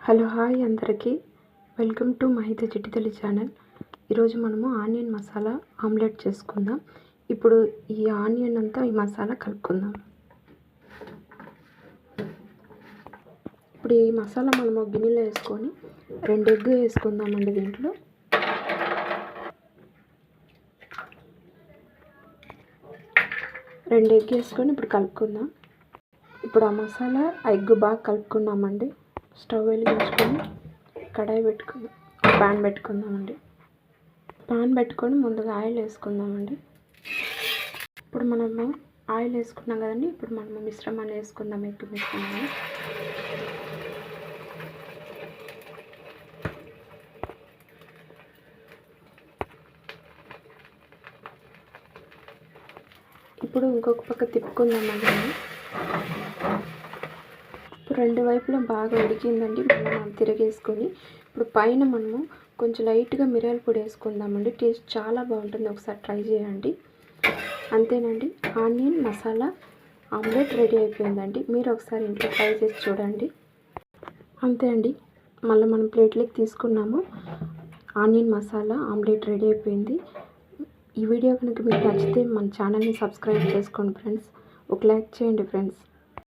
Hello hi అందరికీ welcome to Mahitha చిట్టితల్లి channel. ఈరోజు మనము ఆనియన్ మసాలా ఆమ్లెట్ చేసుకుందాం. ఇప్పుడు ఈ ఆనియన్ అంతా ఈ మసాలా కలుపుకుందాం. ఇప్పుడు ఈ మసాలా మనము గిన్నెలో వేసుకొని 2 ఎగ్ వేసుకుందామండి. దీంట్లో రెండు ఎగ్ వేసుకొని ఇప్పుడు కలుపుకుందాం. ఇప్పుడు ఆ మసాలా ఎగ్ బాగా కలుపుకున్నామండి. స్టవ్ వెలిగించుకొని కడాయి పెట్టుకుందాం, పాన్ పెట్టుకుందామండి. పాన్ పెట్టుకొని ముందుగా ఆయిల్ వేసుకుందామండి. ఇప్పుడు మనము ఆయిల్ వేసుకున్నాం కదండి. ఇప్పుడు మనము మిశ్రమాన్ని వేసుకుందాం, ఎగ్ మిశ్రమాన్ని. ఇప్పుడు ఇంకొక పక్క తిప్పుకుందామండి. ఇప్పుడు రెండు వైపులా బాగా ఉడికిందండి. మళ్ళీ మనం తిరిగేసుకొని ఇప్పుడు పైన మనము కొంచెం లైట్గా మిరియాల పొడి వేసుకుందామండి. టేస్ట్ చాలా బాగుంటుంది, ఒకసారి ట్రై చేయండి. అంతేనండి, ఆనియన్ మసాలా ఆమ్లెట్ రెడీ అయిపోయిందండి. మీరు ఒకసారి ఇంట్లో ట్రై చేసి చూడండి. అంతే అండి, మళ్ళీ మనం ప్లేట్లోకి తీసుకున్నాము. ఆనియన్ మసాలా ఆమ్లెట్ రెడీ అయిపోయింది. ఈ వీడియో కనుక మీకు నచ్చితే మన ఛానల్ని సబ్స్క్రైబ్ చేసుకోండి ఫ్రెండ్స్. ఒక లైక్ చేయండి ఫ్రెండ్స్.